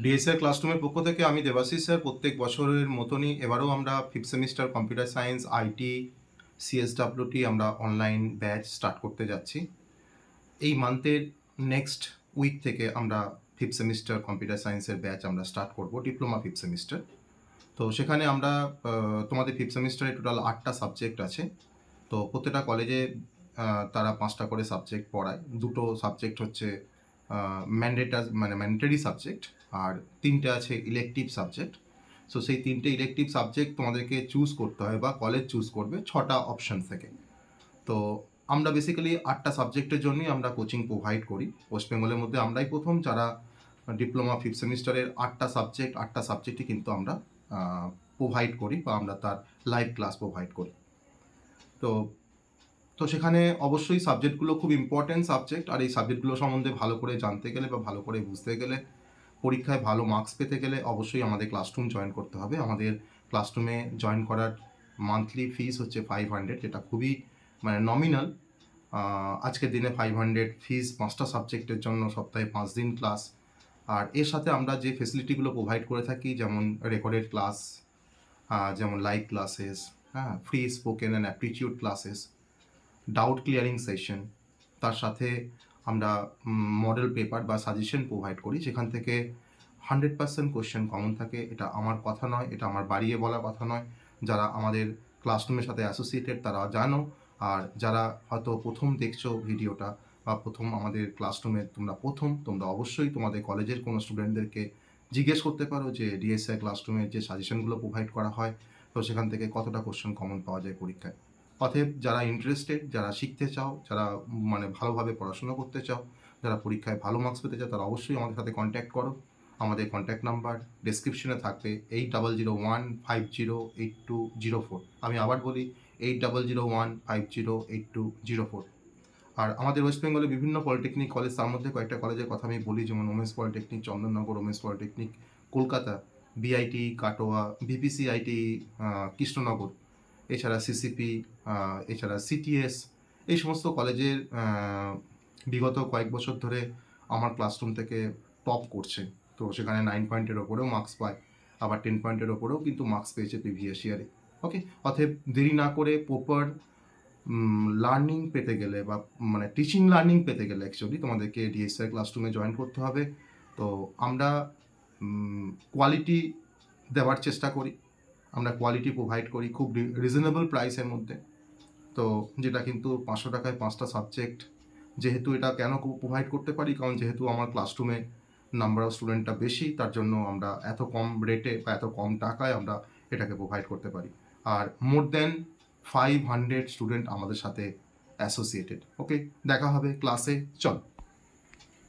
DSR ক্লাসরুমের পক্ষ থেকে আমি দেবাশিস স্যার প্রত্যেক বছরের মতনই এবারেও আমরা fifth semester computer science IT CSWT আমরা অনলাইন ব্যাচ স্টার্ট করতে যাচ্ছি। এই মান্থের নেক্সট উইক থেকে আমরা ফিফথ সেমিস্টার কম্পিউটার সায়েন্সের ব্যাচ আমরা স্টার্ট করব, ডিপ্লোমা ফিফথ সেমিস্টার। তো সেখানে আমরা তোমাদের ফিফথ সেমিস্টারে টোটাল 8টা সাবজেক্ট আছে। তো প্রত্যেকটা কলেজে তারা 5টা করে সাবজেক্ট পড়ায়। দুটো সাবজেক্ট হচ্ছে ম্যান্ডেটারি সাবজেক্ট, আর 3টে আছে ইলেকটিভ সাবজেক্ট। সো সেই 3টে ইলেকটিভ সাবজেক্ট তোমাদেরকে চুজ করতে হয় বা কলেজ চুজ করবে 6টা অপশন থেকে। তো আমরা বেসিক্যালি 8টা সাবজেক্টের জন্যই আমরা কোচিং প্রোভাইড করি। ওয়েস্ট বেঙ্গলের মধ্যে আমরাই প্রথম যারা ডিপ্লোমা ফিফথ সেমিস্টারের 8টা সাবজেক্টই কিন্তু আমরা প্রোভাইড করি বা আমরা তার লাইভ ক্লাস প্রোভাইড করি। তো তো সেখানে অবশ্যই সাবজেক্টগুলো খুব ইম্পর্ট্যান্ট সাবজেক্ট, আর এই সাবজেক্টগুলো সম্বন্ধে ভালো করে জানতে গেলে বা ভালো করে বুঝতে গেলে, পরীক্ষায় ভালো মার্কস পেতে গেলে অবশ্যই আমাদের ক্লাসরুম জয়েন করতে হবে। আমাদের ক্লাসরুমে জয়েন করার মান্থলি ফিস হচ্ছে 500, যেটা খুবই নমিনাল। আজকের দিনে 500 ফিস 5টা সাবজেক্টের জন্য, সপ্তাহে 5 দিন ক্লাস। আর এর সাথে আমরা যে ফেসিলিটিগুলো প্রোভাইড করে থাকি, যেমন রেকর্ডেড ক্লাস, যেমন live classes, free spoken and aptitude classes, doubt clearing session, তার সাথে আমরা মডেল পেপার বা সাজেশন প্রোভাইড করি, যেখান থেকে 100% কোশ্চেন কমন থাকে। এটা আমার কথা নয়, এটা আমার বাড়িয়ে বলা কথা নয়। যারা আমাদের ক্লাসরুমের সাথে অ্যাসোসিয়েটেড তারা জানো, আর যারা হয়তো প্রথম দেখছো ভিডিওটা বা প্রথম আমাদের ক্লাসরুমে তোমরা অবশ্যই তোমাদের কলেজের কোনো স্টুডেন্টদেরকে জিজ্ঞেস করতে পারো যে ডিএসআই ক্লাসরুমের যে সাজেশনগুলো প্রোভাইড করা হয়, তো সেখান থেকে কতটা কোশ্চেন কমন পাওয়া যায় পরীক্ষায়। অতএব যারা ইন্টারেস্টেড, যারা শিখতে চাও, যারা ভালোভাবে পড়াশোনা করতে চাও, যারা পরীক্ষায় ভালো মার্কস পেতে চাও, তারা অবশ্যই আমাদের সাথে কন্ট্যাক্ট করো। আমাদের কন্ট্যাক্ট নাম্বার ডেসক্রিপশনে থাকবে 8001508204। আমি আবার বলি 8001508204। আর আমাদের ওয়েস্ট বেঙ্গলে বিভিন্ন পলিটেকনিক কলেজ, তার মধ্যে কয়েকটা কলেজের কথা আমি বলি, যেমন women's polytechnic Chandannagar, women's polytechnic Kolkata, BIT Katwa, BPCIT Krishnanagar, এছাড়া সিসিপি, এছাড়া সিটিএস, এই সমস্ত কলেজের বিগত কয়েক বছর ধরে আমার ক্লাসরুম থেকে টপ করছে। তো সেখানে 9 পয়েন্টের ওপরেও মার্কস পায়, আবার 10 পয়েন্টের ওপরেও কিন্তু মার্কস পেয়েছে প্রিভিয়াস ইয়ারে। ওকে, অতএব দেরি না করে প্রপার লার্নিং পেতে গেলে বা টিচিং লার্নিং পেতে গেলে অ্যাকচুয়ালি তোমাদেরকে ডিএসআই ক্লাসরুমে জয়েন করতে হবে। তো আমরা কোয়ালিটি দেওয়ার চেষ্টা করি, আমরা কোয়ালিটি প্রোভাইড করি খুব রিজনেবল প্রাইসের মধ্যে। তো যেটা কিন্তু 500 টাকায় 5টা সাবজেক্ট। যেহেতু এটা কেন প্রোভাইড করতে পারি, কারণ যেহেতু আমার ক্লাসরুমে নাম্বার অফ স্টুডেন্টটা বেশি, তার জন্য আমরা এত কম রেটে বা এত কম টাকায় আমরা এটাকে প্রোভাইড করতে পারি। আর মোর দ্যান 500 স্টুডেন্ট আমাদের সাথে অ্যাসোসিয়েটেড। ওকে, দেখা হবে ক্লাসে, চল।